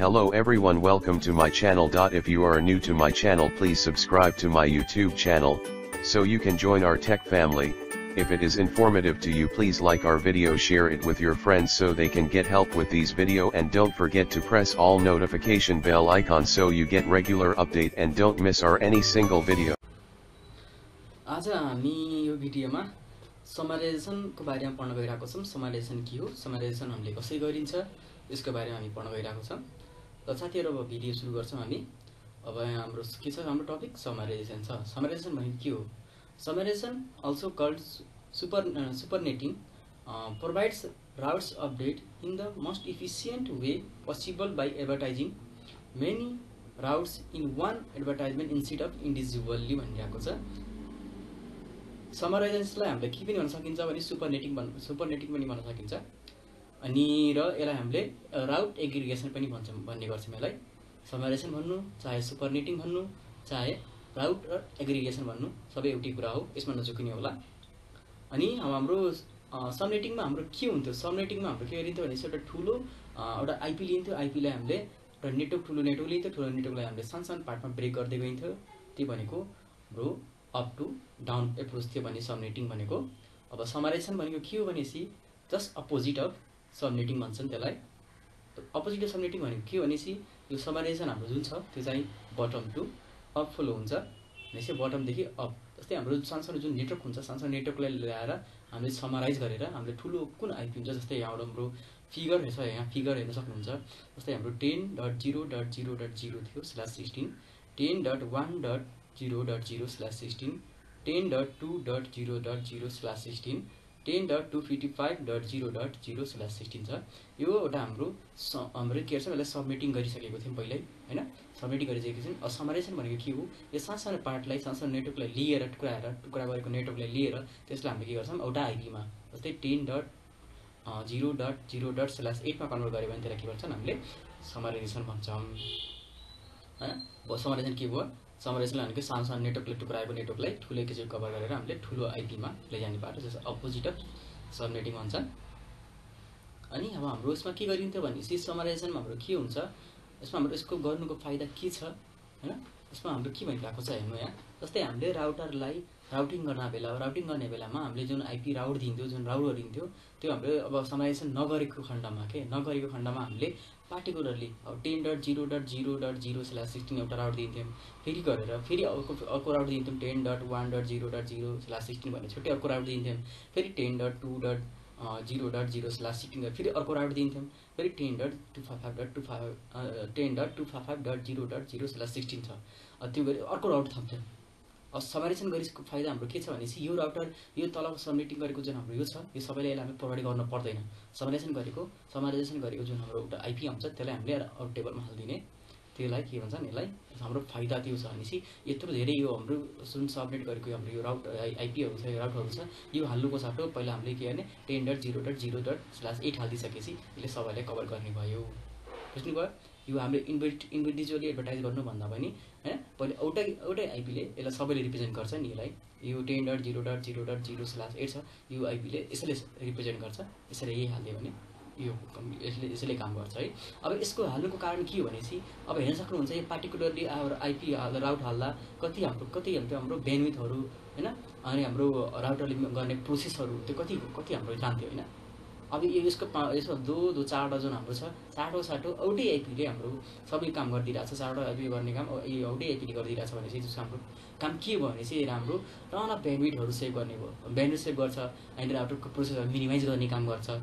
Hello everyone, welcome to my channel. If you are new to my channel, please subscribe to my YouTube channel, so you can join our tech family. If it is informative to you, please like our video, share it with your friends so they can get help with these video, and don't forget to press all notification bell icon so you get regular update and don't miss our any single video. आज हामी यो भिडियोमा समराइजेसनको बारेमा पढ्न गइरहेको छौं। समराइजेसन के हो, समराइजेसन हामीले कसरी गरिन्छ यसको बारेमा हामी पढ्न गइरहेको छौं। र साथीहरु अब भिडियो सुरु गर्छौं हामी। अब हाम्रो के छ, हाम्रो टपिक समराइजेसन छ। समराइजेसन भनेको के हो? Summarization, also called superneting, provides routes update in the most efficient way possible by advertising many routes in one advertisement instead of individually भनिरहेको छ। समराइजेसनलाई हामीले के पनि भन्न सकिन्छ भने सुपरनेटिङ पनि भन्न सकिन्छ। अनि र यसलाई हामीले राउट एग्रिगेसन पनि भन्ने गर्छौं। यसलाई समराइजेसन भन्नु, चाहे सुपरनेटिङ भन्नु, चाहे राउट र एग्रिगेसन भन्नु, सबै एउटै कुरा हो, यसमा नझुकिने होला। अनि हाम्रो सबनेटिङमा हाम्रो के हुन्थ्यो? सबनेटिङमा हाम्रो के गरिन्थ्यो भने एउटा ठुलो एउटा आईपी लिन्थ्यो। आईपी लाई हामीले एउटा नेटवर्क, ठुलो नेटवर्क लिन्थ्यो। ठुलो नेटवर्कलाई हामीले सानो पार्टमा ब्रेक गर्दै गइन्थ्यो। त्यो भनेको हाम्रो अप टु डाउन एप्रोच थियो भने सबनेटिङ भनेको। अब समराइजेसन भनेको के हो भनेसी जस्ट अपोजिट अफ सबनेटिङ भन्छन् त्यसलाई। अपोजिट अफ सबनेटिङ भनेको के हो भनेसी यो समराइजेसन हाम्रो जुन छ त्यो चाहिँ बटम टु अप फ्लो हुन्छ। भनेपछि बटम देखि अप। जस्तै हाम्रो सानो जुन नेटवर्क हुन्छ, सानो नेटवर्कलाई ल्याएर हामीले समराइज गरेर हामीले ठुलो कुन आईपी हुन्छ, जस्तै यहाँ हाम्रो फिगर छ, यहाँ फिगर हेर्न सक्नुहुन्छ। जस्तै हाम्रो 10.0.0.0 थियो /16, 10.1.0.0/16, 10.2.0.0/16, 10.255.0.0/16 छ। यो एउटा हाम्रो के छ, यसलाई सबमिटिङ गरिसकेको थियौं पहिल्यै, हैन? सबमिटिङ गरिसकेको छौं। अब समराइजेसन भनेको के हो? यो सानो पार्टलाई, सानो नेटवर्कलाई लिएर टुक्रा गरेको नेटवर्कलाई लिएर त्यसलाई हामीले के गर्छौं, एउटा आईपीमा जस्तै 10.0.0.8 मा कन्भर्ट गर्यो भने त्यसलाई के भन्छन्, हामीले समराइजेसन भन्छौं। हैन? समराइजेसन के भयो? समराइजेसन भनेको सानो नेटवर्कले टुक्राएको नेटवर्कलाई ठुलो किसिमको कभर गरेर हामीले ठुलो आईपीमा लैजाने बाटो, जस्तो अपोजिट अफ सबनेटिङ भन्छ। अनि अब हाम्रो यसमा के गरिन्थ्यो भनेपछि समराइजेसनमा हाम्रो के हुन्छ, यसमा हाम्रो यसको गर्नुको फाइदा के छ, हैन? यसमा हाम्रो के भइरहेको छ हेर्नु यहाँ। जस्तै हामीले राउटरलाई राउटिङ गर्ने बेलामा हामीले जुन आईपी राउट दिन्थ्यो, जुन राउट गरिन्थ्यो, त्यो हामीले अब समराइजेसन नगरेको खण्डमा हामीले पार्टिकुलरली अब 10.0.0.0/16 एउटा राउट दिन्थ्यौं। फेरि अर्को राउट दिन्थ्यौं 10.1.0.0/16 भनेर छुट्टै अर्को राउट दिन्थ्यौं। फेरि 10.2.0.0/16 फेरि अर्को राउट दिन्थ्यौं। फेरि 10.255.0.0/16 छ। त्यो गरी अर्को राउट थप्थ्यौं। अब समराइजेसन गरेको फाइदा हाम्रो के छ भनेसी यो राउटर, यो तल सबनेटिङ गरेको जुन हाम्रो यो छ, यो सबैले यसलाई हामी प्रोभाइड गर्न पर्दैन। समराइजेसन गरेको जुन हाम्रो एउटा आईपी हुन्छ त्यसलाई हामीले आउट टेबलमा हाल्दिने, त्यसलाई के भन्छन्, यसलाई हाम्रो फाइदा त्यो छ भनेसी यत्रो धेरै यो हाम्रो जुन सबनेट गरेको हाम्रो यो राउट आईपीहरु छ, यो राउटहरु छ, यो हाल्नुको साटो पहिला हामीले के गर्ने 10.0.0.8 हाल्दिसकेपछि यसले सबैलाई कभर गर्ने भयो। बुझ्नु भयो? यो हामीले इन्डिभिजुअली एडभर्टाइज गर्नु भन्दा पनि, हैन, पहिले एउटै आईपीले यसलाई सबैले रिप्रेजेन्ट गर्छ नि। यसलाई यो 10.0.0.0/8 छ, यो आईपीले यसले रिप्रेजेन्ट गर्छ। यसरी यही हाल्दियो भने यो यसले काम गर्छ है। अब यसको हाल्नुको कारण के हो भनेसी अब हेर्न सक्नुहुन्छ, यो पार्टिकुलरली आईपी राउट हाल्दा कति हाम्रो ब्यान्डविड्थहरु, हैन, अनि हाम्रो राउटरले गर्ने प्रोसेसहरु त्यो कति हाम्रो जान्थ्यो, हैन? अब यसको दो चारवटा जुन हाम्रो छ, साटो एउटै आईपीले हाम्रो सबै काम गरिदिरहेछ। चारवटा आईपी गर्ने काम एउटै आईपीले गरिदिरहेछ भनेपछि जस्तो हाम्रो काम के भयो भनेपछि हाम्रो टन अफ ब्यान्डविड्थहरु सेभ गर्ने भयो। ब्यान्डविड्थ सेभ गर्छ अनि राउटरको प्रोसेसर मिनिमाइज गर्ने काम गर्छ।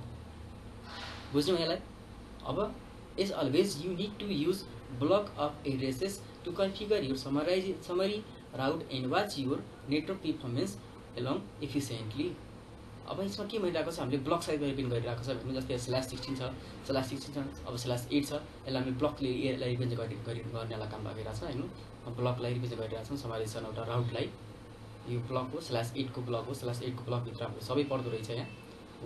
बुझ्नु यसलाई? अब as always you need to use block of addresses to configure your summary route and watch your network performance along efficiently. अब यसमा के भइरहेको छ, हामीले ब्लक साइज पनि गरिरहेको छ भन्नु। जस्तै /16 छ, अब /8 छ, यसलाई हामी ब्लकले यसलाई रिप्रेजेन्ट गर्नेलाई काम भइरहेको छ, हैन? ब्लकलाई रिप्रेजेन्ट गरिरहेको छ समराइजेसन एउटा राउटलाई। यो ब्लक हो, /8 को ब्लक हो। /8 को ब्लक भित्र हाम्रो सबै पर्दो रहेछ यहाँ।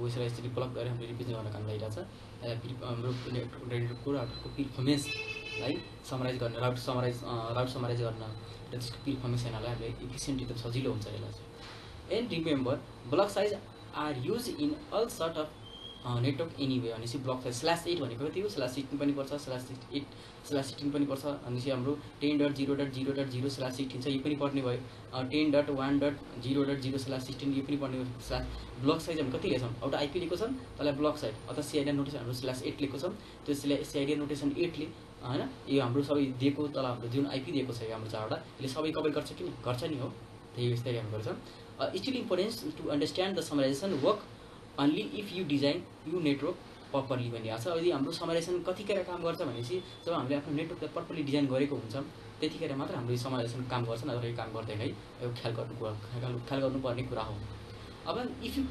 यसलाई यसरी ब्लक गरेर हामीले रिप्रेजेन्ट गर्न काम लागिरहेछ। हाम्रो नेटवर्कको राउटरको परफर्मेन्सलाई समराइज गर्ने, राउट समराइज गर्न त्यसको परफर्मेन्स हेर्नलाई हामीले इफिसिएन्ट एकदम सजिलो हुन्छ यसलाई। And remember, block size are used in all sort of network anyway भनेपछि ब्लक साइज /8 भनेको कति हो /16 पनि पर्छ /8/16 पनि पर्छ भनेपछि हाम्रो 10.0.0.0/16 छ यो पनि पर्ने भयो 10.1.0.0/16 यो पनि पर्ने भयो ब्लक साइज हामी कति लिएछौँ एउटा आइपी लिएको छौँ त्यसलाई ब्लक साइज अथवा सिआइडी नोटेसन हाम्रो /8 लिएको छौँ त्यो सिआइडी नोटेसन 8 ले हैन यो हाम्रो सबै दिएको तल हाम्रो जुन आइपी दिएको छ हाम्रो चारवटा यसले सबै कभर गर्छ कि गर्छ नि हो त्यही यस्तै हामी गर्छौँ still importance to understand the summarization work only if you design your network properly भनिएको छ। यदि हाम्रो समराइजेसन कतिखेर काम गर्छ भनेपछि जब हामीले आफ्नो नेटवर्कलाई प्रपरली डिजाइन गरेको हुन्छ त्यतिखेर मात्र हाम्रो समराइजेसन काम गर्छ नत्र यो काम गर्दैन है यो ख्याल गर्नुपर्ने कुरा हो। अब if you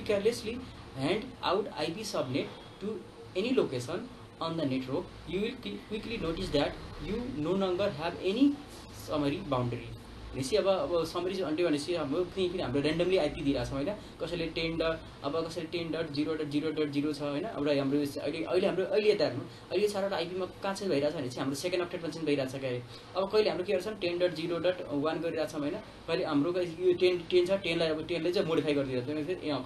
carelessly hand out IP subnet to any location on the network you will quickly notice that you no longer have any summary boundary भनेपछि अब समरी अन्ट्यो भनेपछि हाम्रो किन हाम्रो ऱ्यान्डमली आइपी दिइरहेको छौँ होइन कसैले 10.0.0.0 छ होइन अब हाम्रो अहिले हाम्रो अहिले यता हेर्नु अहिले चारवटा आइपीमा कहाँ चाहिँ भइरहेछ भनेपछि हाम्रो सेकेन्ड अक्टेटमा चाहिँ भइरहेछ क्या अब कहिले हाम्रो के गर्छन् 10.0.1 गरिरहेछौँ होइन कहिले हाम्रो यो 10 छ 10लाई अब 10ले चाहिँ मोडिफाई गरिदिरहेको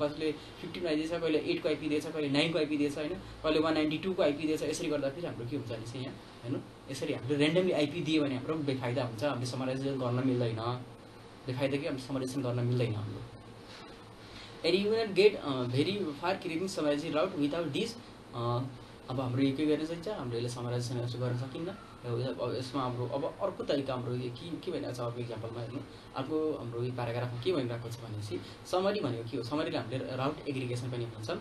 कसैले 15 आइदिएछ कहिले 8 को आइपी दिएछ कहिले 9 को आइपी दिएछ होइन कहिले 192 को आइपी दिएछ यसरी गर्दाखेरि हाम्रो के हुन्छ भनेपछि यहाँ हेर्नु यसरी हामीले ऱ्यान्डमली आइपी दियो भने हाम्रो बेफाइदा हुन्छ हामीले समराइजेसन गर्न मिल्दैन बेफाइदा कि हामीले समराइजेसन गर्न मिल्दैन हाम्रो and you will get very far creating summarization route without this अब हाम्रो यो के गर्न सकिन्छ हाम्रो यसले समराइजेसन गर्न सकिन्न अब यसमा हाम्रो अब अर्को तरिका हाम्रो के भइरहेको छ अब इक्जाम्पलमा हेर्नु अर्को हाम्रो यो प्याराग्राफमा के भइरहेको छ भनेपछि समरी भनेको के हो समरीले हामीले राउट एग्रिगेसन पनि भन्छौँ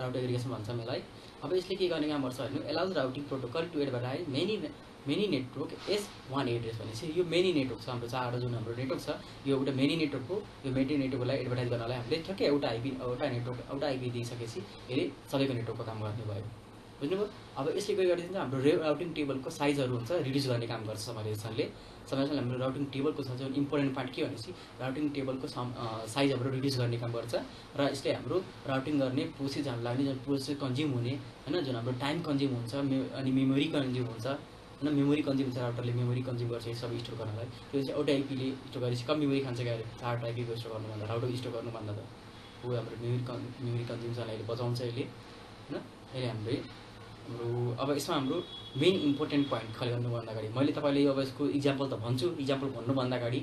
राउट एग्रिगेसन भन्छौँ यसलाई अब यसले के गर्ने काम गर्छ हेर्नु allows routing protocol to advertise many network as one address भनेपछि यो मेनी नेटवर्क छ हाम्रो चारवटा जुन हाम्रो नेटवर्क छ यो एउटा मेनी नेटवर्क हो यो मेनी नेटवर्कलाई एडभर्टाइज गर्नलाई हामीले ठ्याक्कै एउटा आइपी दिइसकेपछि यसले सबैको नेटवर्कको काम गर्ने भयो बुझ्नुभयो। अब यसले के गरिदिन्छ हाम्रो राउटिङ टेबलको साइजहरू हुन्छ रिड्युस गर्ने काम गर्छ समराइजेसनले हाम्रो राउटिङ टेबलको छ जुन इम्पोर्टेन्ट पार्ट के भनेपछि राउटिङ टेबलको साइज हाम्रो रिड्युस गर्ने काम गर्छ र यसले हाम्रो राउटिङ गर्ने प्रोसेस हाम्रो लाग्ने जुन प्रोसेस कन्ज्युम हुने होइन जुन हाम्रो टाइम कन्ज्युम हुन्छ अनि मेमोरी कन्ज्युम हुन्छ होइन मेमोरी कन्ज्युम हुन्छ राउटरले मेमोरी कन्ज्युम गर्छ यो सबै स्टोर गर्नलाई त्यो चाहिँ एउटा आइपीले स्टोर गरेपछि कम मेमोरी खान्छ क्या चारवटा आइपीको स्टोर गर्नुभन्दा राउटर स्टोर गर्नुभन्दा त हो हाम्रो मेमोरी कन्ज्युम चाहिँ अहिले बचाउँछ यसले होइन अहिले हाम्रो अब यसमा हाम्रो मेन इम्पोर्टेन्ट पोइन्ट ख्याल गर्नुभन्दा अगाडि मैले तपाईँले अब यसको इक्जाम्पल त भन्छु इक्जाम्पल भन्नुभन्दा अगाडि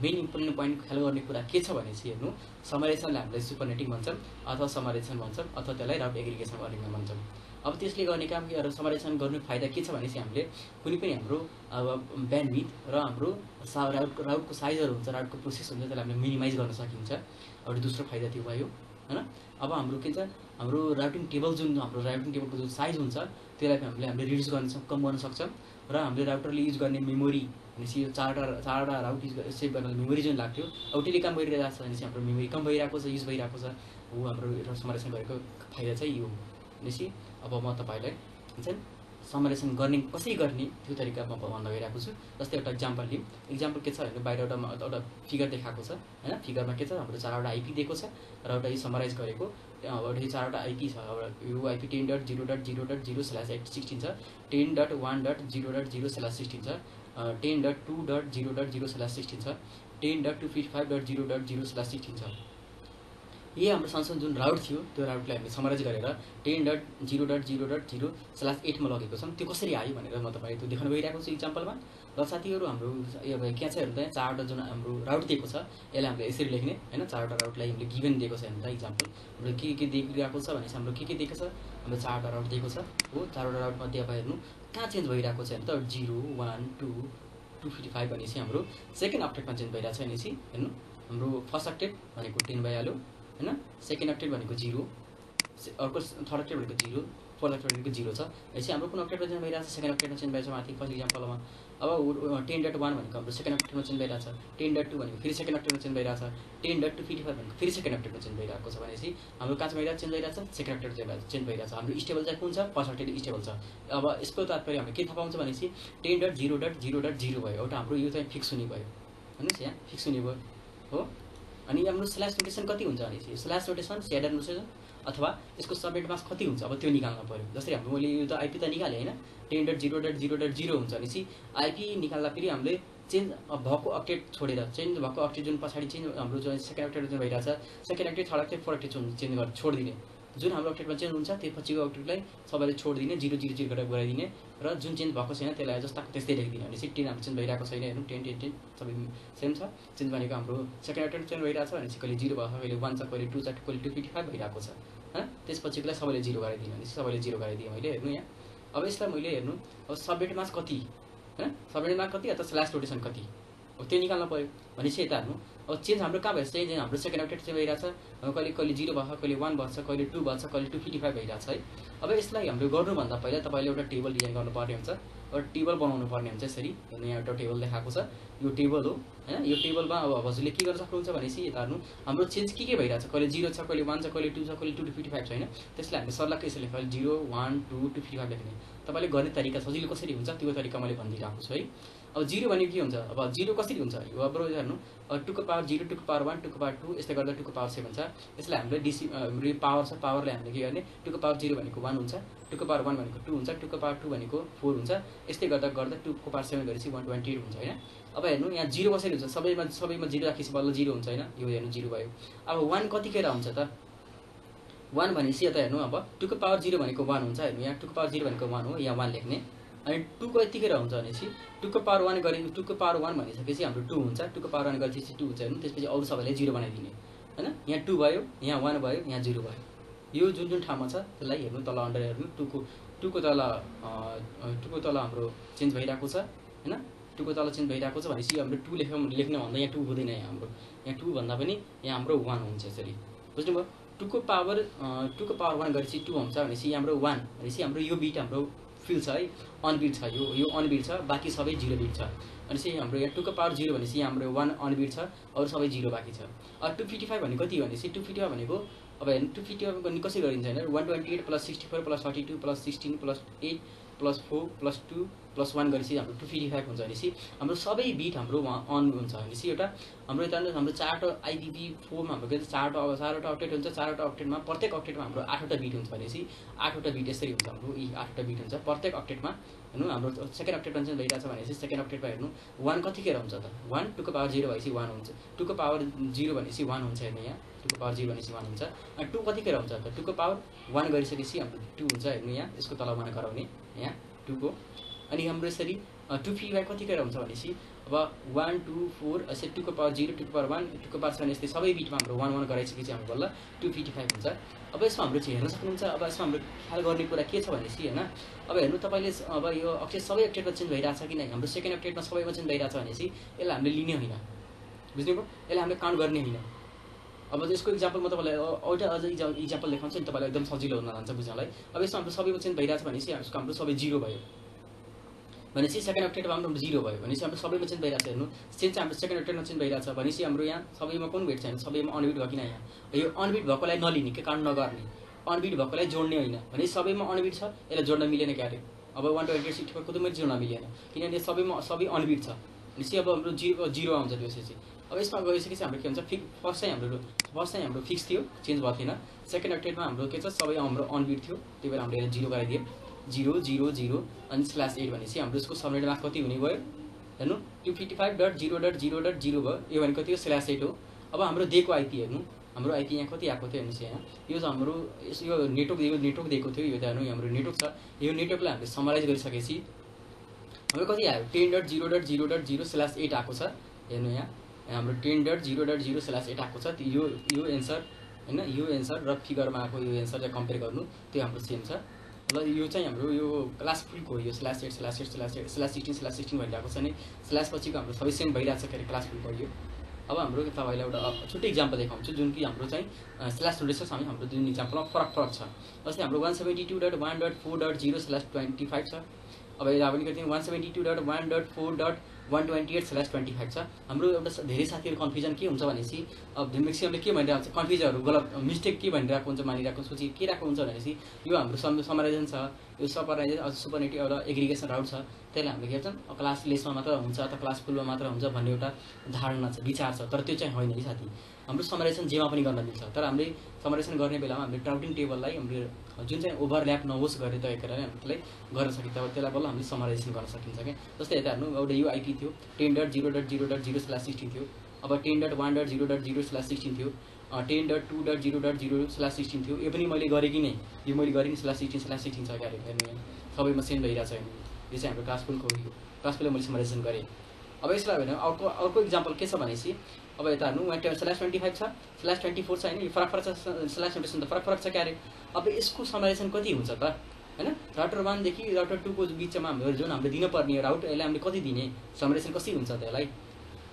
मेन इम्पोर्टेन्ट पोइन्ट ख्याल गर्ने कुरा के छ भनेपछि हेर्नु समराइजेसनलाई हामीले सुपरनेटिङ भन्छौँ अथवा समराइजेसन भन्छौँ अथवा त्यसलाई राउट एग्रिगेसन गर्ने भन्छौँ। अब त्यसले गर्ने काम के समराइजेसन गर्नु फाइदा के छ भनेपछि हामीले कुनै पनि हाम्रो अब ब्यान्डविड्थ र हाम्रो राउटको साइजहरू हुन्छ राउटको प्रोसेस हुन्छ त्यसलाई हामीले मिनिमाइज गर्न सकिन्छ एउटा दोस्रो फाइदा त्यो भयो होइन। अब हाम्रो के छ हाम्रो राउटिङ टेबल जुन हाम्रो राउटिङ टेबलको जुन साइज हुन्छ त्यसलाई हामीले रिड्युस कम गर्न सक्छौँ र हामीले राउटरले युज गर्ने मेमोरी भनेपछि यो चारवटा राउट युज सेभ गर्नलाई मेमोरी जुन लाग्थ्यो अब त्यसले काम गरिरहेको छ भनेपछि हाम्रो मेमोरी कम भइरहेको छ युज भइरहेको छ हो हाम्रो समराइजेसन गरेको फाइदा चाहिँ यो भनेपछि अब म तपाईँलाई हुन्छ समराइजेसन गर्ने कसरी गर्ने त्यो तरिका म भन्न गइरहेको छु। जस्तै एउटा इक्जाम्पल लिउँ इक्जाम्पल के छ भने बाहिर एउटा फिगर देखाएको छ होइन फिगरमा के छ हाम्रो चारवटा आइपी दिएको छ र एउटा यो समराइज गरेको अब यो चारवटा आइपी छ अब यो आइपी 10.0.0/816 छ 10.1.0.0/16 छ 10.2.0.0/16 छ 10.255.0.0/16 छ। यही हाम्रो सँगसँगै जुन राउट थियो त्यो राउटलाई हामीले समराइज गरेर 10.0.0.0/8 मा लगेको छौँ त्यो कसरी आयो भनेर म तपाईँलाई त्यो देखाउन गइरहेको छु इक्जाम्पलमा। र साथीहरू हाम्रो यो के छ हेर्नु त चारवटा जुन हाम्रो राउट दिएको छ यसलाई हामीले यसरी लेख्ने होइन चारवटा राउटलाई हामीले गिभन दिएको छ हेर्नु त इक्जाम्पल हाम्रो के दिइरहेको छ भनेपछि हाम्रो के दिएको छ हाम्रो चारवटा राउट दिएको छ हो चारवटा राउटमध्ये अब हेर्नु कहाँ चेन्ज भइरहेको छ हेर्नु त 0 1 2 255 भनेपछि हाम्रो सेकेन्ड अक्टेटमा चेन्ज भइरहेको छ भनेपछि हेर्नु हाम्रो फर्स्ट अक्टेट भनेको 10 भइहाल्यो होइन सेकेन्ड अक्टेट भनेको 0 अर्को थर्ड अक्टेट भनेको 0 फोर्थ अक्टेट भनेको 0 छ भनेपछि हाम्रो कुन अक्टेटमा चेन्ज भइरहेको छ सेकेन्ड अक्टेटमा चेन्ज भइरहेको छ माथि फर्स्ट इक्जाम्पलमा। अब 10.1 भनेको हाम्रो सेकेन्ड अक्टेटमा चेन्ज भइरहेको छ 10.2 भनेको फेरि सेकेन्ड अक्टेटमा चेन्ज भइरहेको छ 10.255 भनेको फेरि सेकेन्ड अक्टेटमा चेन्ज भइरहेको छ भनेपछि हाम्रो कहाँ चाहिँ चेन्ज भइरहेको छ सेकेन्ड अक्टेट चेन्ज भइरहेको छ। हाम्रो स्टेबल चाहिँ कुन छ फर्स्ट अक्टेट स्टेबल छ। अब यसको तात्पर्य हामीले के थाहा पाउँछ भनेपछि 10.0.0.0 भयो एउटा हाम्रो यो चाहिँ फिक्स हुने भयो हेर्नुहोस् यहाँ फिक्स हुने भयो हो। अनि हाम्रो स्ल्यास नोटेसन कति हुन्छ भनेपछि स्ल्यास नोटेसन स्याडर नोटेसन अथवा यसको सबनेट मास्क कति हुन्छ अब त्यो निकाल्न पर्यो। जस्तै हाम्रो मैले यो त आइपी त निकालेँ होइन 10.0.0.0 हुन्छ भनेपछि आइपी निकाल्दा फेरि हामीले चेन्ज भएको अक्टेट छोडेर चेन्ज भएको अक्टेट जुन पछाडि चेन्ज हाम्रो जुन सेकेन्ड अक्टेट जुन भइरहेको छ second octet third octet fourth octet change गरेर छोडिदिने जुन हाम्रो अक्टेटमा चेन्ज हुन्छ त्यो पछिको अक्टेटलाई सबैले छोडिदिने 0 0 0 गरेर गराइदिने र जुन चेन्ज भएको छैन त्यसलाई जस्ताको त्यस्तै लेखिदिने भनेपछि 10 हाम्रो चेन्ज भइरहेको छैन हेर्नु 10 10 10 सबै सेम छ चेन्ज भनेको हाम्रो सेकेन्ड अक्टेट चेन्ज भइरहेको छ भनेपछि कहिले 0 भएको कहिले 1 छ कहिले 2 छ कहिले 255 भइरहेको छ हैन त्यसपछिकोलाई सबैले 0 गराइदिने भनेपछि सबैले 0 गराइदिए मैले हेर्नु यहाँ अब यसलाई मैले हेर्नु अब सबनेटमा कति हैन सबनेटमा कति अथवा स्ल्यास रोटेसन कति अब त्यो निकाल्न पर्यो भनेपछि यता हेर्नु अब चेन्ज हाम्रो कहाँ भइरहेछ चेन्ज हाम्रो सेकेन्ड अक्टेट चाहिँ भइरहेछ कहिले कहिले 0 भएको कहिले 1 भएको छ कहिले 2 भएको छ कहिले 255 भइरहेछ है अब यसलाई हाम्रो गर्नुभन्दा पहिला तपाईले एउटा टेबल डिजाइन गर्नुपर्ने हुन्छ एउटा टेबल बनाउनु पर्ने हुन्छ यसरी हेर्नु यहाँ एउटा टेबल देखाएको छ यो टेबल हो हैन यो टेबलमा अब हजुरले के गर्न सक्नुहुन्छ भनेपछि यता हेर्नु हाम्रो चेन्ज के भइरहेछ कहिले 0 छ कहिले 1 छ कहिले 2 छ कहिले 255 छैन त्यसलाई हामीले सर्लक्कै यसरी लेख्नु 0 1 2 255 लेख्ने तपाईले गर्ने तरिका सजिलो कसरी हुन्छ त्यो तरिका मैले भनिदिरहेको छु है अब 0 भनेको के हुन्छ अब 0 कसरी हुन्छ यो अब हेर्नु 2 को पावर 0 2 को पावर 1 2 को पावर 2 यस्तै गर्दा 2 को पावर 7 छ यसलाई हामीले डिसी यो पावर छ पावरले हामीले के गर्ने 2 को पावर 0 भनेको 1 हुन्छ 2 को पावर 1 भनेको 2 हुन्छ 2 को पावर 2 भनेको 4 हुन्छ यस्तै गर्दा 2 को पावर 7 गरेपछि 128 हुन्छ हैन अब हेर्नु यहाँ 0 कसरी हुन्छ सबैमा 0 राखेपछि बल्ल 0 हुन्छ हैन यो हेर्नु 0 भयो अब 1 कतिखेर आउँछ त 1 भनेपछि यता हेर्नु अब 2 को पावर 0 भनेको 1 हुन्छ हेर्नु यहाँ 2 को पावर 0 भनेको 1 हो यहाँ 1 लेख्ने अनि 2 को यतिखेर हुन्छ भनेपछि 2 को पावर 1 गरे 2 को पावर 1 भनिसकेपछि हाम्रो 2 हुन्छ 2 को पावर 1 गरेपछि 2 हुन्छ हेर्नु त्यसपछि अरु सबैले 0 बनाइदिने हैन यहाँ 2 भयो यहाँ 1 भयो यहाँ 0 भयो यो जुन जुन ठाउँमा छ त्यसलाई हेर्नु तल अन्डर हेर्नु 2 को तल हाम्रो चेन्ज भइरहेको छ हैन 2 को तल चेन्ज भइरहेको छ भनेपछि हाम्रो 2 लेख्ने भन्दा यहाँ 2 हुँदैन यहाँ हाम्रो यहाँ 2 भन्दा पनि यहाँ हाम्रो 1 हुन्छ यसरी बुझ्नुभयो 2 को पावर 1 गरेपछि 2 हुन्छ भनेपछि हाम्रो 1 भनेपछि हाम्रो यो बिट हाम्रो फिल छ है अन बिट छ यो अन बिट छ बाकी सबै 0 बिट छ भनेपछि हाम्रो यहाँ 2 को पावर 0 भनेपछि हाम्रो 1 अन बिट छ अरु सबै 0 बाकी छ अब 255 भनेको कति भनेपछि 255 भनेको अब हेर्नु 255 गर्ने कसरी गरिन्छ हैन 128 + 64 + 42 + 16 + 8 + 4 + 2 + 1 गरेपछि हाम्रो 255 हुन्छ भनेपछि हाम्रो सबै बिट हाम्रो अन हुन्छ भनेपछि एउटा हाम्रो यता हाम्रो चारवटा आइपीभी 4 मा हाम्रो के चारवटा अक्टेट हुन्छ चारवटा अक्टेटमा प्रत्येक अक्टेटमा हाम्रो 8वटा बिट हुन्छ भनेपछि 8वटा बिट यसरी हुन्छ हाम्रो यी 8वटा बिट हुन्छ प्रत्येक अक्टेटमा हेर्नु हाम्रो सेकेन्ड अक्टेटमा चाहिँ भइरहेछ भनेपछि सेकेन्ड अक्टेटमा हेर्नु 1 कतिखेर हुन्छ त 1 2 को पावर 0 भएपछि 1 हुन्छ 2 को पावर 0 भनेपछि 1 हुन्छ हेर्नु यहाँ 2 को पावर 0 भनेपछि 1 हुन्छ अनि 2 कतिखेर हुन्छ त 2 को पावर 1 गरिसकेपछि हाम्रो 2 हुन्छ हेर्नु यहाँ यसको तल 1 गराउने यहाँ 2 को अनि हाम्रो यसरी 255 कतिखेर हुन्छ भनेपछि अब 1 2 4 यसरी 2 को पावर 0 2 को पावर 1 2 को पावर 7 यस्तै सबै बिटमा हाम्रो 1 1 गराइसकेपछि हाम्रो बल्ल 255 हुन्छ अब यसमा हाम्रो चाहिँ हेर्न सक्नुहुन्छ अब यसमा हाम्रो ख्याल गर्ने कुरा के छ भनेपछि हैन अब हेर्नु तपाईले अब यो अक्टेट सबै अक्टेटमा चेन्ज भइरहेछ कि नै हाम्रो सेकेन्ड अक्टेटमा सबैमा चेन्ज भइरहेछ भनेपछि यसलाई हामीले लिने हैन बुझ्नुभयो यसलाई हामीले काउन्ट गर्ने हैन अब यसको एक्जाम्पल म तपाईलाई एउटा अझ एक्जाम्पल देखाउँछु नि तपाईलाई एकदम सजिलो हुन जान्छ बुझ्नलाई अब यसमा हाम्रो सबैमा चेन्ज भइरहेछ भनेपछि यसको हाम्रो सबै 0 भयो भनेपछि सेकेन्ड अक्टेटमा हाम्रो 0 भयो भनेपछि हाम्रो सबैमा चेन्ज भइरहेछ हेर्नु चेन्ज हाम्रो सेकेन्ड अक्टेटमा चेन्ज भइरहेछ भनेपछि हाम्रो यहाँ सबैमा कुन बिट छैन सबैमा अनबिट भयो किन यहाँ यो अनबिट भएकोलाई नलिने के काउन्ट नगर्ने अनबिट भएकोलाई जोड्ने हैन भनेपछि सबैमा अनबिट छ यसलाई जोड्न मिलेन क्यारे अब 128 64 को त जोड्न मिलेन किनभने सबैमा सबै अनबिट छ भनेपछि अब हाम्रो 0 आउँछ त्यसपछि अब यसमा गइसकेपछि हाम्रो के हुन्छ फर्स्ट चाहिँ हाम्रो फिक्स थियो चेन्ज भएको थिएन सेकेन्ड अक्टेटमा हाम्रो के छ सबै हाम्रो अनबिट थियो त्यही भएर हामीले 0 गराइदिए 0 0 0 अनि /8 भनेपछि हाम्रो यसको सबनेटमा कति हुने भयो हेर्नु 255.0.0.0 भयो यो भनेको कति हो /8 हो अब हाम्रो दिएको आइपी हेर्नु हाम्रो आइपी यहाँ कति आएको थियो हेर्नुस् यहाँ यो हाम्रो यो नेटवर्क दिएको थियो यो त हेर्नु हाम्रो नेटवर्क छ यो नेटवर्कलाई हामीले समराइज गरिसकेपछि हाम्रो कति आयो 10.0.0.0/8 आएको छ हेर्नु यहाँ हाम्रो 10.0.0/8 आएको छ यो एन्सर हैन यो एन्सर र फिगरमा आएको यो एन्सर चाहिँ कम्पेयर गर्नु त्यो हाम्रो सेम छ ल यो चाहिँ हाम्रो यो क्लास फुलको यो /16 भइरहेको छ नि स्ल्यास पछिको हाम्रो सबै सेम भइरहेछ के क्लास फुलको यो अब हाम्रो तपाईलाई एउटा छुट्टै एक्जाम्पल देखाउँछु जुन कि हाम्रो चाहिँ स्ल्यास रोटेसन हाम्रो जुन एक्जाम्पलमा फरक छ जस्तै हाम्रो 172.1.4.0/25 छ अब यसलाई पनि कति 172.1.4.128/25 छ हाम्रो एउटा धेरै साथीहरु कन्फ्युजन के हुन्छ भनेसी अब म्याक्सिममले के भनिरहेको छ कन्फ्युजनहरु गलत मिस्टेक के भनिरहेको हुन्छ मानिरहेको सोची के राखेको हुन्छ भनेसी यो हाम्रो समराइजेसन छ यो सुपरनेटिभ एउटा एग्रिगेसन राउट छ त्यसले हामीले के भन्छन् क्लास लेसमा मात्र हुन्छ अथवा क्लास फुलमा मात्र हुन्छ भन्ने एउटा धारणा छ विचार छ तर त्यो चाहिँ होइन है साथी हाम्रो समराइजेसन जेमा पनि गर्न मिल्छ तर हामीले समराइजेसन गर्ने बेलामा हामीले राउटिङ टेबललाई हामीले जुन चाहिँ ओभरल्याप नहोस् गरे त एकेर हामीले गर्न सकिन्छ अब त्यसलाई बल्ल हामीले समराइजेसन गर्न सकिन्छ के जस्तै यता हेर्नु एउटा यो आइपी थियो 10.0.0.0/16 थियो अब 10.1.0.0/16 थियो 10.2.0.0/16 थियो। यो पनि मैले गरेँ कि नै, यो मैले गरेँ नि /16/16 छ क्यारे हेर्नु यहाँ सबैमा सेम भइरहेछ हैन। यो चाहिँ हाम्रो क्लासफुलको हो, क्लासफुलले मैले समराइजेसन गरेँ। अब यसलाई होइन अर्को इक्जाम्पल के छ भनेपछि अब यता हेर्नु यहाँ /25 छ /24 छ हैन, यो फरक छ स्ल्यास नोटेसन त फरक छ क्यारे। अब यसको समराइजेसन कति हुन्छ त हैन, राउटर 1 देखि राउटर 2 को बिचमा हाम्रो जुन हामीले दिनुपर्ने राउट यसलाई हामीले कति दिने, समराइजेसन कसरी हुन्छ त यसलाई।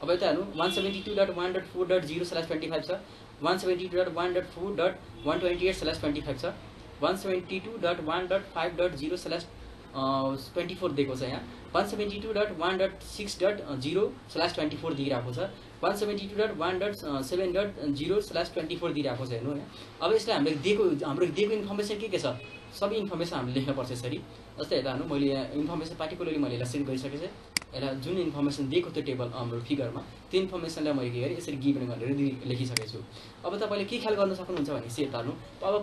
अब यता हेर्नु 172.1.4.0/25 छ, 172.1.4.128/25 छ, 172.1.5.0/24 दिएको छ यहाँ, 172.1.6.0/24 दिइरहेको छ, 172.1.7.0/24 दिइरहेको छ हेर्नु यहाँ। अब यसलाई हामीले हाम्रो दिएको इन्फर्मेसन के छ, सबै इन्फर्मेसन हामीले लेख्नुपर्छ यसरी। जस्तै हेर्दा हेर्नु मैले यहाँ इन्फर्मेसन पार्टिकुलरली मैले यसलाई सेट गरिसकेको छु, यसलाई जुन इन्फर्मेसन दिएको त्यो टेबल हाम्रो फिगरमा त्यो इन्फर्मेसनलाई मैले के गरेँ यसरी गिभन भनेर लेखिसकेको छु। अब तपाईँले के ख्याल गर्न सक्नुहुन्छ भनेपछि यता हेर्नु अब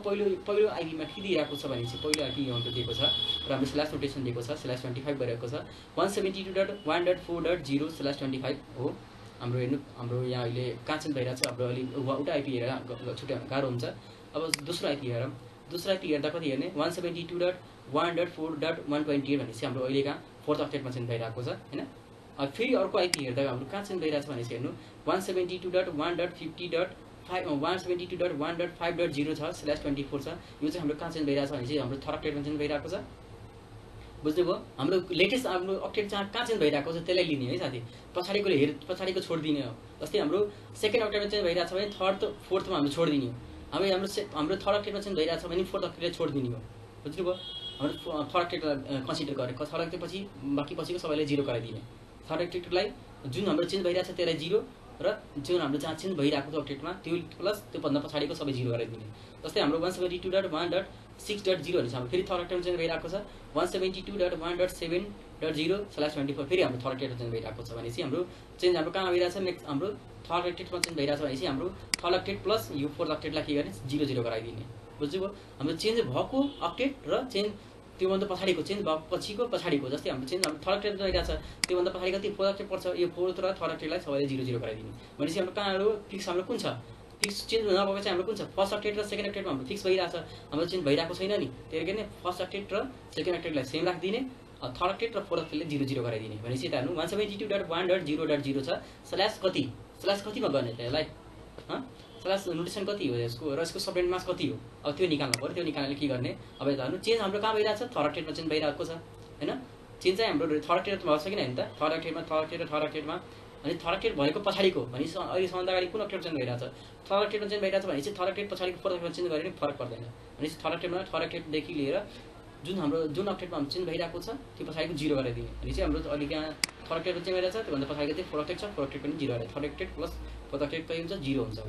पहिलो आइपीमा के दिइरहेको छ भनेपछि पहिलो आइपी अङ्क दिएको छ र हाम्रो स्ल्यास नोटेसन दिएको छ /25 भइरहेको छ 172.1.4.0/25 हो हाम्रो। हेर्नु हाम्रो यहाँ अहिले कहाँ चाहिँ भइरहेको छ हाम्रो अलि एउटा आइपी हेरेर छुट्याउन गाह्रो हुन्छ। अब दोस्रो आइपी हेरौँ, दोस्रो आइपी हेर्दा कति हेर्ने 172.1.4.128 भनेपछि हाम्रो अहिले कहाँ 4th अक्टेटमा चाहिँ भइरहेको छ हैन। अब फेरि अर्को आइपी हेर्दा हाम्रो कहाँ चाहिँ भइरहेको छ भनेपछि हेर्नु 172.1.5.0 छ /24 छ, यो चाहिँ हाम्रो कहाँ चाहिँ भइरहेको छ भनेपछि हाम्रो 3rd अक्टेटमा चाहिँ भइरहेको छ। बुझ्नुभयो, हाम्रो लेटेस्ट हाम्रो अक्टेट कहाँ चाहिँ भइरहेको छ त्यसलाई लिने है साथी, पछाडिको छोडिदिने हो। जस्तै हाम्रो 2nd अक्टेटमा चाहिँ भइरहेको छ भने 3rd 4thमा हामीले छोडिदिने हो। हाम्रो 3rd अक्टेटमा चाहिँ भइरहेको छ भने 4th अक्टेटलाई छोडिदिने हो। बुझ्नुभयो, हाम्रो 3rd अक्टेटलाई कन्सिडर गरेर 3rd अक्टेट पछि बाँकी पछिको सबैलाई 0 गराइदिने। 3rd अक्टेटलाई जुन हाम्रो चेन्ज भइरहेको छ त्यसलाई 0 र जुन हाम्रो जहाँ चेन्ज भइरहेको छ अक्टेटमा त्यो प्लस त्यो भन्दा पछाडिको सबै 0 गराइदिने। जस्तै हाम्रो 172.1.6.0 भनेपछि हाम्रो फेरि 3rd अक्टेटमा चेन्ज भइरहेको छ 172.1.7.0/24 फेरि हाम्रो 3rd अक्टेटमा चेन्ज भइरहेको छ भनेपछि हाम्रो चेन्ज हाम्रो कहाँ भइरहेको छ नेक्स्ट हाम्रो 3rd अक्टेटमा चेन्ज भइरहेको छ भनेपछि हाम्रो 3rd अक्टेट प्लस यो 4th अक्टेटलाई के गर्ने 0 गराइदिने। बुझ्नुभयो, हाम्रो चेन्ज भएको अक्टेट र चेन्ज त्योभन्दा पछाडिको चेन्ज भएको पछाडिको जस्तै हाम्रो चेन्ज हाम्रो 3rd अक्टेटमा भइरहेको छ त्योभन्दा पछाडिको त्यो 4th अक्टेट पर्छ, यो 4th र 3rd अक्टेटलाई सबैले 0 गराइदिने। भनेपछि हाम्रो कहाँहरू फिक्स हाम्रो कुन छ, फिक्स चेन्ज नभएको चाहिँ हाम्रो कुन छ 1st अक्टेट र 2nd अक्टेटमा हाम्रो फिक्स भइरहेको छ, हाम्रो चेन्ज भइरहेको छैन नि, त्यही भएर 1st अक्टेट र 2nd अक्टेटलाई सेम राखिदिने, 3rd अक्टेट र 4th अक्टेटले 0 गराइदिने। भनेपछि यता हेर्नु 172.1.0.0 छ स्ल्यास कतिमा गर्ने त यसलाई स्ल्यास नोटेसन कति हो यसको र यसको सबनेट मास कति हो, अब त्यो निकाल्नु पर्यो। त्यो निकाल्नले के गर्ने अब यता हेर्नु चेन्ज हाम्रो कहाँ भइरहेको छ 3rd अक्टेटमा चेन्ज भइरहेको छ हैन। चेन्ज चाहिँ हाम्रो 3rd अक्टेटमा भएको छ कि हैन त 3rd अक्टेटमा अनि 3rd अक्टेट भएको पछाडिको भनेपछि अहिलेसम्म अगाडि कुन अक्टेट चेन्ज भइरहेको छ 3rd अक्टेटमा चेन्ज भइरहेको छ भनेपछि 3rd अक्टेट पछाडिको 4th अक्टेटमा चेन्ज गरे पनि फरक पर्दैन। भनेपछि 3rd अक्टेटदेखि लिएर जुन अक्टेटमा हाम्रो चेन्ज भइरहेको छ त्यो पछाडिको 0 गराइदिने। भनेपछि हाम्रो अलिक यहाँ 3rd अक्टेटमा चेन्ज भइरहेको छ त्योभन्दा पछाडिको चाहिँ 4th अक्टेट छ 4th अक्टेट पनि 0 गराइदिने। 3rd octet plus 4th octet कति हुन्छ 0 हुन्छ।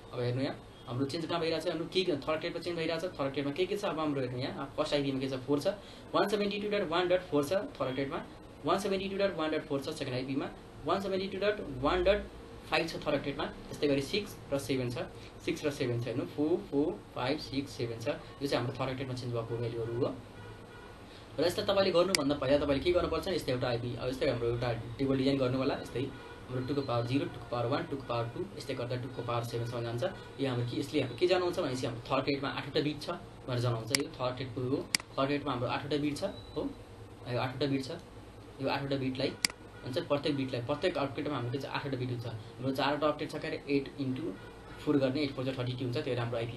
अब हेर्नु यहाँ हाम्रो चेन्ज कहाँ भइरहेको छ हाम्रो के 3rd अक्टेटमा चेन्ज भइरहेको छ 3rd अक्टेटमा के छ अब हाम्रो हेर्नु यहाँ फर्स्ट आइपीमा के छ 4 छ 172.1.4 छ 3rd अक्टेटमा 172.1.4 छ 2nd आइपीमा 172.1.5 छ 3rd अक्टेटमा। त्यस्तै गरी 6 र 7 छ 6 र 7 छ हेर्नु 4 4 5 6 7 छ, यो चाहिँ हाम्रो 3rd अक्टेटमा चेन्ज भएको भ्यालुहरू हो। र यसलाई तपाईँले गर्नुभन्दा पहिला तपाईँले के गर्नुपर्छ यस्तै एउटा आइपी अब यस्तै हाम्रो एउटा टेबल डिजाइन गर्नु होला। यस्तै हाम्रो 2 को पावर 0 2 को पावर 1 2 को पावर 2 यस्तै गर्दा 2 को पावर 7 सम्म जान्छ। यो हाम्रो यसले हाम्रो के जनाउँछ भनेपछि हाम्रो 3rd अक्टेटमा 8वटा बिट छ भनेर जनाउँछ। यो 3rd अक्टेटको हो 3rd अक्टेटमा हाम्रो 8वटा बिट छ हो, यो 8वटा बिट छ। यो 8वटा बिटलाई हुन्छ प्रत्येक अक्टेटमा हाम्रो के छ 8वटा बिट हुन्छ। हाम्रो 4वटा अक्टेट छ के अरे 8 × 4 गर्ने 8 4 32 हुन्छ। त्यो हाम्रो आइपी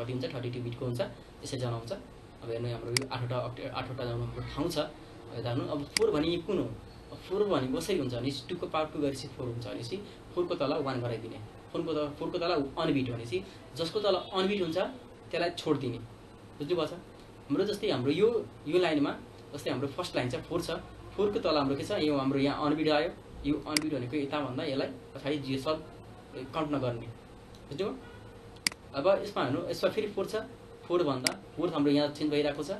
कति हुन्छ 32 बिटको हुन्छ, त्यसै जनाउँछ। अब हेर्नु हाम्रो यो 8वटा जनाउनुको ठाउँ छ। यता हेर्नु अब 4 भने कुन हो 4 भनेको कसरी हुन्छ भनेपछि 2 को पावर 2 गरेपछि 4 हुन्छ भनेपछि 4 को तल 1 गराइदिने। 4 को तल अनबिट भनेपछि जसको तल अनबिट हुन्छ त्यसलाई छोडिदिने। बुझ्नुभयो छ हाम्रो जस्तै हाम्रो यो लाइनमा जस्तै हाम्रो फर्स्ट लाइन छ 4 छ 4 को तल हाम्रो के छ यो हाम्रो यहाँ अनबिट आयो। यो अनबिट भनेको यता भन्दा यसलाई पछाडि जे सब काउन्ट नगर्ने। बुझ्नुभयो, अब यसमा हेर्नु यसमा फेरि 4 छ 4 भन्दा 4 हाम्रो यहाँ चेन्ज भइरहेको छ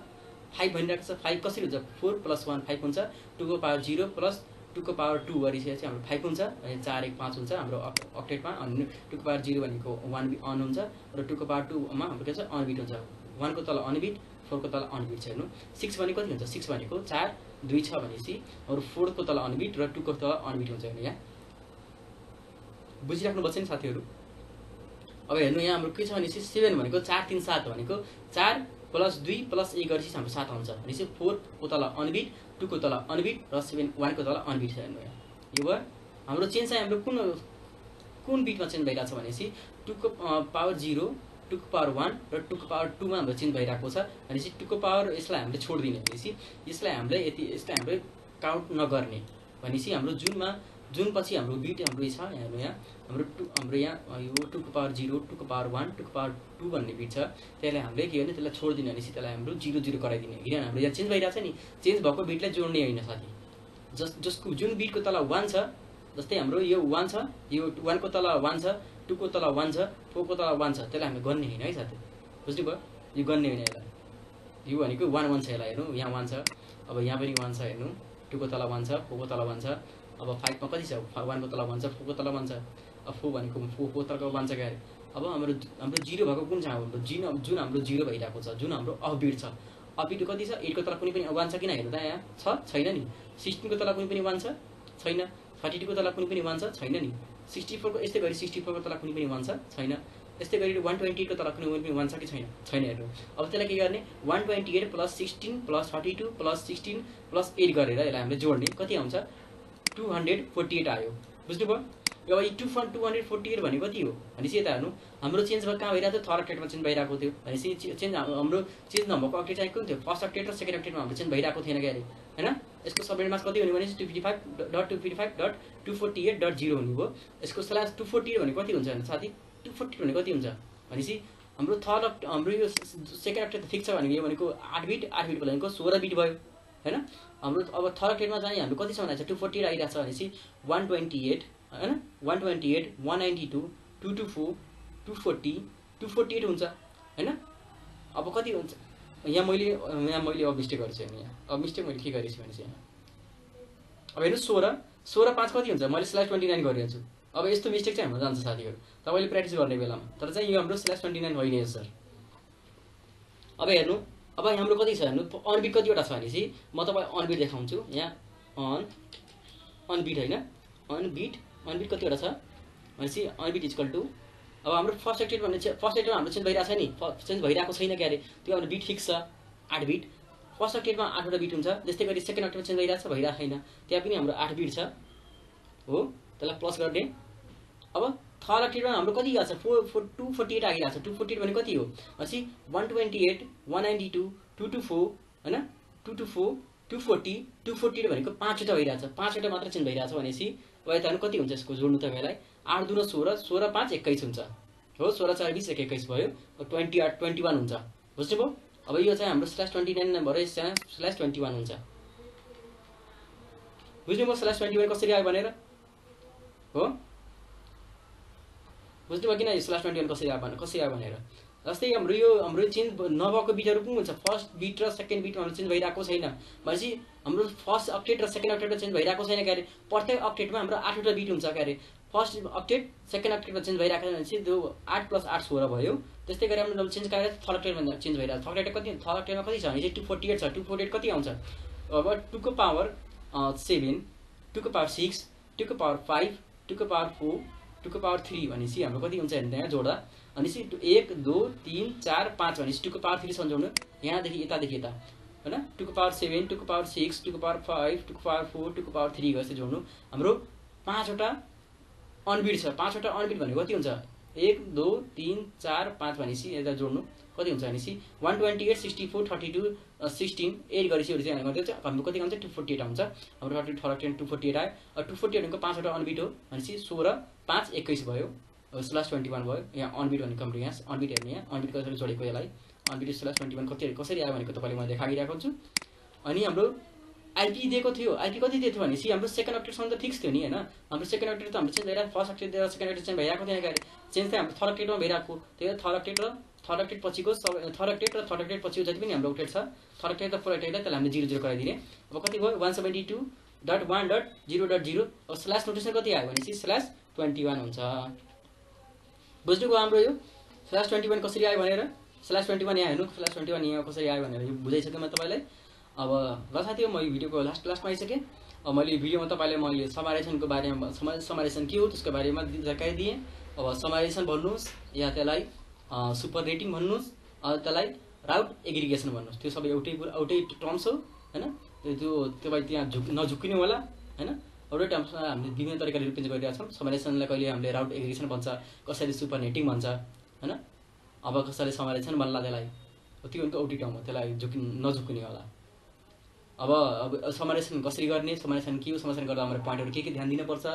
5 भनिरहेको छ। 5 कसरी हुन्छ 4 + 1 5 हुन्छ। 2 को पावर 0 प्लस 2 को पावर 2 गरिसकेपछि हाम्रो 5 हुन्छ अनि 4 1 5 हुन्छ हाम्रो अक्टेटमा। अनि 2 को पावर 0 भनेको 1 अन हुन्छ र 2 को पावर 2 मा हाम्रो के छ अनबिट हुन्छ। 1 को तल अनबिट 4 को तल अनबिट छ। हेर्नु 6 भनेको कति हुन्छ 6 भनेको 4 2 छ भनेपछि अरु 4 को तल अनबिट र 2 को तल अनबिट हुन्छ। हेर्नु यहाँ बुझिराख्नु पर्छ नि साथीहरु। अब हेर्नु यहाँ हाम्रो के छ भनेपछि 7 भनेको 4 3 7 भनेको 4 + 2 + 1 गरेपछि हाम्रो 7 आउँछ भनेपछि 4 को तल अनबिट 2 को तल अनबिट र 7 1 को तल अनबिट छ। हेर्नु यहाँ यो भयो हाम्रो चेन्ज चाहिँ हाम्रो कुन बिटमा चेन्ज भइरहेछ भनेपछि 2 को पावर 0 2 को पावर 1 र 2 को पावर 2 मा हाम्रो चेन्ज भइरहेको छ भनेपछि 2 को पावर यसलाई हामीले छोड्दिने भनेपछि यसलाई हामीले काउन्ट नगर्ने भनेपछि हाम्रो जुन पछि हाम्रो बिट हाम्रो छ हेर्नु यहाँ हाम्रो यहाँ यो 2 को पावर 0 2 को पावर 1 2 को पावर 2 भन्ने बिट छ त्यसलाई हामीले के गर्ने त्यसलाई छोड्दिने भनेपछि त्यसलाई हाम्रो 0 0 गराइदिने किनभने हाम्रो यहाँ चेन्ज भइरहेछ नि चेन्ज भएको बिटलाई जोड्ने होइन साथी जसको जुन बिटको तल 1 छ जस्तै हाम्रो यो 1 छ यो 1 को तल 1 छ 2 को तल 1 छ 4 को तल 1 छ त्यसलाई हामीले गर्ने होइन है साथी बुझ्नुभयो यो गर्ने होइन यसलाई यो भनेको 1 1 छ यसलाई हेर्नु यहाँ 1 छ अब यहाँ पनि 1 छ हेर्नु 2 को तल 1 छ 4 को तल 1 छ अब 5 मा कति छ 1 को तल 1 छ 4 को तल 1 छ अब 4 भनेको 4 को तल 1 छ के अरे अब हाम्रो 0 भएको कुन छ हाम्रो जुन हाम्रो 0 भइरहेको छ जुन हाम्रो अफ बिट छ अफ बिट कति छ 8 को तल कुनै पनि 1 छ किन हेर्नु त यहाँ छैन नि 16 को तल कुनै पनि 1 छ छैन 32 को तल कुनै पनि 1 छ छैन नि 64 को यस्तै गरी 64 को तल कुनै पनि 1 छ छैन यस्तै गरी 128 को तल कुनै पनि 1 छ कि छैन हेर्नु अब त्यसलाई के गर्ने 128 + 16 + 32 + 16 + 8 गरेर यसलाई हामीले जोड्ने कति आउँछ 248 आयो बुझ्नुभयो अब यो 248 भनेको कति हो भनेपछि यता हेर्नु हाम्रो चेन्ज कहाँ भइरहेको थियो थर्ड अक्टेटमा चेन्ज भइरहेको थियो भनेपछि चेन्ज हाम्रो चेन्ज नभएको अक्टेट चाहिँ कुन थियो फर्स्ट अक्टेट र सेकेन्ड अक्टेटमा हाम्रो चेन्ज भइरहेको थिएन क्या अरे हैन यसको सबनेट मास कति हुने भनेपछि 255.255.248.0 हुने भयो यसको स्ल्यास 248 भनेको कति हुन्छ भने साथी 248 भनेको कति हुन्छ भनेपछि हाम्रो हाम्रो यो सेकेन्ड अक्टेट फिक्स छ भने यो भनेको 8 बिट भनेको 16 बिट भयो हैन हाम्रो अब थर्ड अक्टेटमा चाहिँ हाम्रो कति छ भने 248 आइरहेछ भनेपछि 128 हैन 128 192 224 240 248 हुन्छ हैन अब कति हुन्छ यहाँ मैले अब मिस्टेक गरेछु यहाँ अब मिस्टेक मैले के गरेछु भने चाहिँ अब हेर्नु 16 5 कति हुन्छ मैले /29 गरिरहेछु अब यस्तो मिस्टेक चाहिँ हाम्रो जान्छ साथीहरु तपाईले प्र्याक्टिस गर्ने बेलामा तर चाहिँ यो हाम्रो /29 होइन सर अब हेर्नु अब हाम्रो कति छ हेर्नु अनबिट कतिवटा छ भनेपछि म तपाईलाई अनबिट देखाउँछु यहाँ अनबिट हैन अनबिट कतिवटा छ भनेपछि अनबिट इक्वल टु अब हाम्रो फर्स्ट अक्टेट भन्ने फर्स्ट अक्टेटमा हाम्रो चेन्ज भइरहेछ नि चेन्ज भइरहेको छैन के अरे त्यो हाम्रो बिट फिक्स छ 8 बिट फर्स्ट अक्टेटमा 8 वटा बिट हुन्छ त्यस्तै गरी सेकेन्ड अक्टेटमा चेन्ज भइरहेको छैन त्यहाँ पनि हाम्रो 8 बिट छ हो त्यसलाई प्लस गर्ने अब थर्ड अक्टेटमा हाम्रो कति आछ 248 आइरहेछ 248 भने कति हो भनेपछि 128 192 224 हैन 224 240 248 भनेको 5 वटा भइरहेछ 5 वटा मात्र चेन्ज भइरहेछ भनेपछि अब यता कति हुन्छ यसको जोड्नु तपाईलाई 8 2 16 16 5 21 हुन्छ हो 16 4 20 21 भयो 28 21 हुन्छ बुझ्नुभयो अब यो चाहिँ हाम्रो /29 भएर /21 हुन्छ बुझ्नुभयो /21 कसरी आयो भनेर हो बुझ्नुभयो किन यो /21 कसरी आयो भनेर जस्तै हाम्रो चेन्ज नभएको बिटहरु कुन हुन्छ फर्स्ट बिट र सेकेन्ड बिटमा हाम्रो चेन्ज भइरहेको छैन भनेपछि हाम्रो फर्स्ट अक्टेट र सेकेन्ड अक्टेटमा चेन्ज भइरहेको छैन के अरे प्रत्येक अक्टेटमा हाम्रो 8 वटा बिट हुन्छ के अरे फर्स्ट अक्टेट सेकेन्ड अक्टेटमा चेन्ज भइरहेको छ भनेपछि त्यो 8 + 8 16 भयो त्यस्तै गरी हाम्रो चेन्ज गरेर थर्ड अक्टेटमा चेन्ज भइरहेको थर्ड अक्टेटमा कति छ भने 248 छ 248 कति आउँछ अब 2 को पावर 7 2 को पावर 6 2 को पावर 5 2 को पावर 4 2 को पावर 3 भनेपछि हाम्रो कति हुन्छ हेर्नु यहाँ जोड्दा भनेपछि 1 2 3 4 5 भनेपछि 2 को पावर 3 सँग जोड्नु यहाँदेखि यतादेखि यता हैन 2 को पावर 7 2 को पावर 6 2 को पावर 5 2 को पावर 4 2 को पावर 3 गरेर जोड्नु हाम्रो 5 वटा अनबिट छ 5 वटा अनबिट भनेको कति हुन्छ 1 2 3 4 5 भनेपछि यता जोड्नु कति हुन्छ भनेपछि 128 64 32 16 8 गरेपछि चाहिँ हाम्रो कति आउँछ 248 आउँछ हाम्रो थर्ड 248 आयो 248 भनेको 5 वटा अनबिट हो भनेपछि 16 5 21 भयो /21 भयो यहाँ अनबिट भनेको हाम्रो यहाँ अनबिट हेर्नु यहाँ अनबिट कसरी जोडेको यसलाई अनबिट /21 कसरी आयो भनेको तपाईलाई म देखाइरहेको छु अनि हाम्रो आइपी दिएको थियो आइपी कति दिएको थियो भनेपछि हाम्रो सेकेन्ड अक्टेटसम्म त फिक्स थियो नि हैन हाम्रो सेकेन्ड अक्टेट त हाम्रो चेन्ज भइरहेको फर्स्ट अक्टेट र सेकेन्ड अक्टेट चेन्ज भइरहेको थिएन के चेन्ज चाहिँ हाम्रो थर्ड अक्टेटमा भइरहेको त्यही थर्ड अक्टेट पछिको थर्ड अक्टेट पछिको जति पनि हाम्रो अक्टेट छ थर्ड अक्टेट र फोर्थ अक्टेटलाई त्यसलाई हामीले 0 0 गराइदिने अब कति भयो 172.1.0.0 अब स्ल्यास नोटेसन कति आयो भनेपछि /21 हुन्छ बुझ्नुभयो हाम्रो यो /21 कसरी आयो भनेर /21 यहाँ हेर्नु /21 यहाँ कसरी आयो भनेर यो बुझाइसके म तपाईलाई अब ल साथीहरु म यो भिडियोको लास्टमा आइसके मैले भिडियोमा तपाईँलाई मैले समराइजेसनको बारेमा समराइजेसन के हो त्यसको बारेमा जानकारी दिएँ। अब समराइजेसन भन्नुहोस् या त्यसलाई सुपर रेटिङ भन्नुहोस्, त्यसलाई राउट एग्रिगेसन भन्नुहोस्, त्यो सबै एउटै टर्म्स हो हैन। त्यो तपाईँ त्यहाँ नझुक्किनु होला हैन। एउटै टर्म्समा हामीले विभिन्न तरिकाले रिप्रेजेन्ट गरिरहेका छौँ। समराइजेसनलाई कहिले हामीले राउट एग्रिगेसन भन्छ, कसैले सुपर नेटिङ भन्छ हैन। अब कसैले समराइजेसन भन्ला त्यसलाई, त्यो उनको एउटै टर्म हो, त्यसलाई नझुक्किने होला। अब समराइजेसन कसरी गर्ने, समराइजेसन के हो, समराइजेसन गर्दा हाम्रो पोइन्टहरू के ध्यान दिनुपर्छ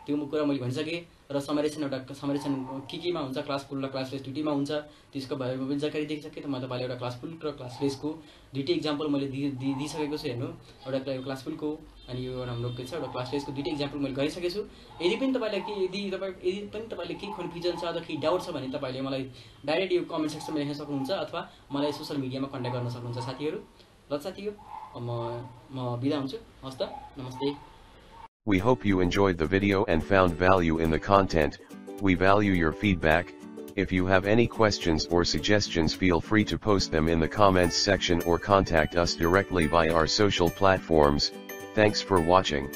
त्यो कुरा मैले भनिसकेँ। र समराइजेसन समराइजेसन केमा हुन्छ, क्लास फुल र क्लास लेस दुईटैमा हुन्छ, त्यसको बारेमा पनि जानकारी दिइसकेँ। त म तपाईँलाई एउटा क्लास फुल र क्लास लेसको दुईटै इक्जाम्पल मैले दिइसकेको छु। हेर्नु, एउटा क्लास फुलको अनि यो हाम्रो के छ एउटा क्लास लेसको दुईटै इक्जाम्पल मैले गरिसकेको छु। यदि पनि तपाईँलाई केही कन्फ्युजन छ अथवा केही डाउट छ भने तपाईँले मलाई डाइरेक्ट यो कमेन्ट सेक्सनमा लेख्न सक्नुहुन्छ अथवा मलाई सोसियल मिडियामा कन्ट्याक्ट गर्न सक्नुहुन्छ साथीहरू। ल साथीहरू, म बिदा हुन्छु। हस् त, नमस्ते। We hope you enjoyed the video and found value in the content. We value your feedback. If you have any questions or suggestions, feel free to post them in the comments section or contact us directly by our social platforms. Thanks for watching.